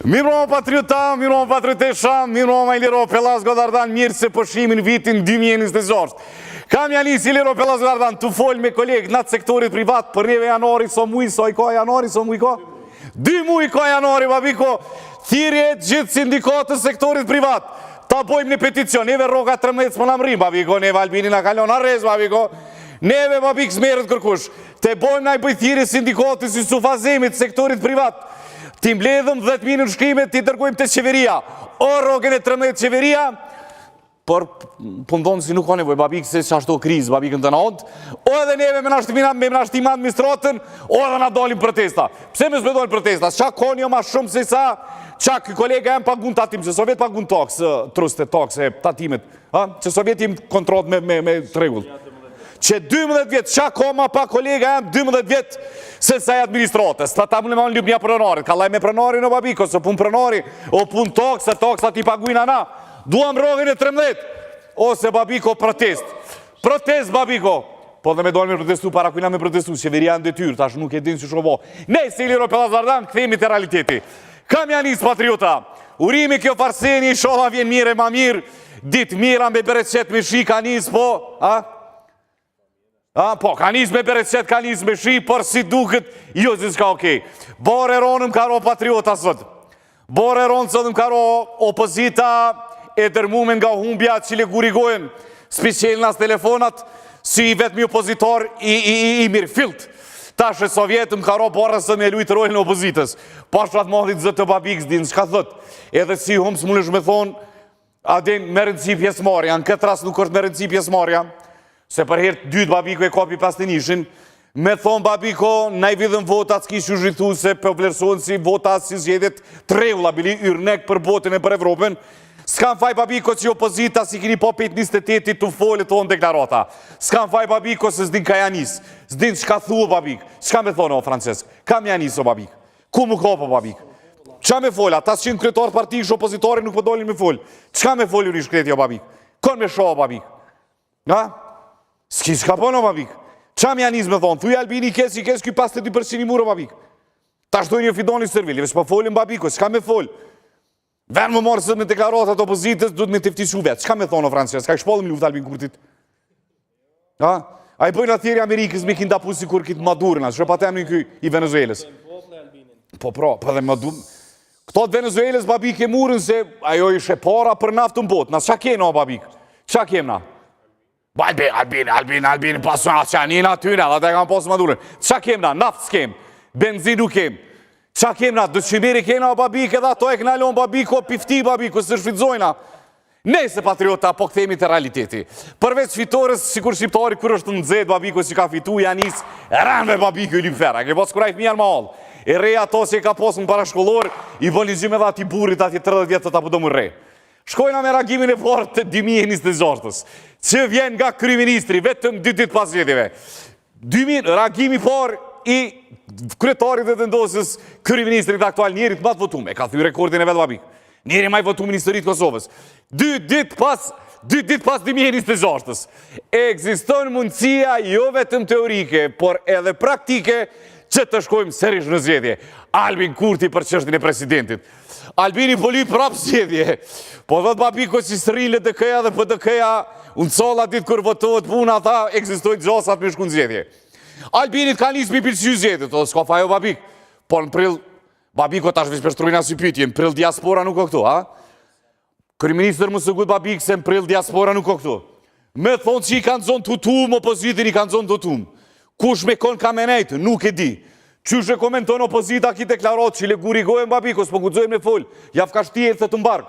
Mirë patriota, mirë patriotesha, mirë Iliro Pellas Godardan, mirë se pëshimin vitin 2026. Kam janis Iliro Pellas Godardan të folë me kolegë në sektorit privat për neve janori, so mujë, so i ka janori, so mujë ka? 2 mujë ka janori, babiko, thirje gjithë sindikatës sektorit privat. Ta bojmë një peticion, neve roga 13 më në mërim, babiko, neve Albini në kalon arrez, babiko. Neve, babik, smerët kërkush. Te bojmë në i bëjthiri sindikatës i sufazimit sektorit privat. Ti mbledhëm 10.000 në shkrimet, ti tërkojmë të qeveria. O rogën e 13 qeveria, por pëndonë si nuk ka nevoj, babik, se që ashtu krizë, babikën të natë. O edhe neve me nashtim administratën, o edhe na dalim protesta. Pse me zbedojnë protesta? Qa koni jo ma shumë se sa, qa kë kolega e më pagun tatim, që Sovjet pagun taks, truste, taks e tatimet. Që Sovjet im kontrot me tregull. Që 12 vjetë, qa koma pa kolega e më 12 vjetë, se sa e administratës, ta më në më në lypë një prënarit, ka laj me prënarit në babiko, se pun prënarit, o pun toksa ti paguina na, duham rogën e 13, ose babiko protest, babiko, po dhe me dojnë me protestu, para kujna me protestu, qeveria në detyrë, tash nuk e din që shovo, ne se Iliro Pellas Godardan, këthemi të realiteti, kam janis patriota, urimi kjo farseni, shoha vjen mire ma mirë, dit mira me bereqet me shi kanis, po, po, kanis me bereqet, kanis me shi, por si duket, jo zi s'ka okej. Bore ronëm ka ro patriota sot. Bore ronë sot më ka ro opozita e dërmume nga humbja që le gurigojnë special nas telefonat si vetëmi opozitor i mirë filt. Tash e Sovjetëm ka ro borës me lujtë rojnë në opozitës. Pashrat modit zëtë të babikës din, shka thët. Edhe si humës më në shme thonë, adin me rëndësi pjesmarja, në këtë ras nuk është me rëndësi pjesmarja, se për herë dytë babiko e kapi pas të nishin, me thonë babiko, na i vidhën votat s'ki që zhrithu se për vlerësohen si votat si zjedit trevla, bili yrnek për botën e për Evropën, s'kan faj babiko që opozita si kini po 5-28 të folë të onë deklarata, s'kan faj babiko se s'din ka janis, s'din shka thua babik, shka me thonë o Francesc, kam janis o babik, ku më kopo babik, qa me folë, ata s'qenë kretar parti ish opozitori nuk përdolin me folë, qa me folë uri shkreti o babik, kon me shoh o babik, s'ki s'ka pono, babik. Qa më janis me thonë? Thuj Albini kes këj 52% i muro, babik. Ta shtojnë një fidoni sërvili, veç pa folin, babiko, s'ka me fol. Venë më morë sët me deklaratat opozitës, du të me teftisu vetë. S'ka me thonë, o Francia, s'ka i shpallëm luft Albin Kurtit? A i bëjnë athjeri Amerikës me kinda pusi kur kitë madurina, që pa temë një këj i Venezuelës. Po dhe madurina. Këto të Venezuelës, babik, e murën se ajo ishe para për naftën botë. Na qa kena, babik? Qa kemna? Albin, pasu nga qanin atyre, dhe te kam posë madurën. Qa kemna? Naft s'kem, benzinu kem. Qa kemna? Dëshqimiri kena o babik, edhe ato e knalon babiko, pifti babiko, së shfridzojna. Ne se patriota, po këthemi të realiteti. Përveç fitores, si kur shqiptari, kër është në nëzet babiko që ka fitu, janis, ranve babiko i lipfera. Ke pos kurajt mjerë ma halë. E reja ato që ka posë në parashkollor, i voligjim edhe ati burit, ati 30 vjetë të ta pëdo më rej. Shkojna me reagimin e parë të 2026-ës, që vjen nga kryeministri, vetëm 2 ditë pas vjetjeve. Reagimi parë i kryetarit dhe të ndosës kryeministrit aktual, njerit ma të votume, ka thuj rekordin e vetë babik. Njeri ma i votu Ministërit Kosovës. 2 ditë pas 2026-ës. Ekziston mundësia jo vetëm teorike, por edhe praktike, që të shkojmë serish në zgjedhje. Albin Kurti për çështjen e presidentit. Albini poli prapë zgjedhje. Po dhëtë babiko që sërile DK-ja dhe PDK-ja, unë colla ditë kër votohet puna, ata eksistojnë gjasat me shku në zgjedhje. Albinit ka njës mi pilësy zgjedhje, të s'ka fajo babik. Por në prill, babiko tash veç përshtrujna si pytje, në prill diaspora nuk o këtu, ha? Kryeministër më sëgut babik se në prill diaspora nuk o këtu. Me thonë që i kanë zonë të tumë, opozitin i kanë zonë të tumë. Kush me konë kamenejtë, nuk e di. Qysh e komenton opozita ki deklarat që le gurigojnë babikos, po gudzojnë me folë, jaf ka shtjetë të të mbarkë.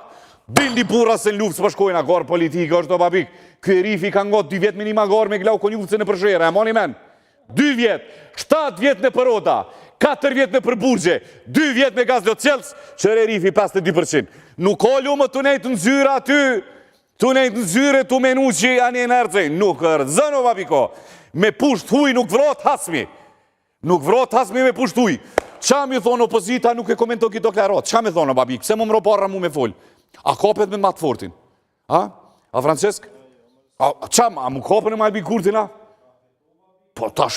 Dildi bura se në luft së përshkojnë, agar politikë është o babik. Ky Erifi ka ngot 2 vjetë minima agar me glau konjuvëse në përshere, e moni men? 2 vjetë, 7 vjetë në përota, 4 vjetë në përburgje, 2 vjetë me gaz locels, qërë Erifi 52%. Nuk kollu më të nejtë në zyra aty, të nejtë në zyre të menu që janë e nërëzën, nuk rëzën o babiko. Me pusht huj nuk vrot hasmi. Nuk vrot hasmi me pusht huj. Qa mi thonë opozita nuk e komenton këto deklarat? Qa mi thonë o babik? Pse më mroparra mu me folë? A kopet me matë fortin? A Francesc? A mu kopet me Albin Kurtin, a? Po tash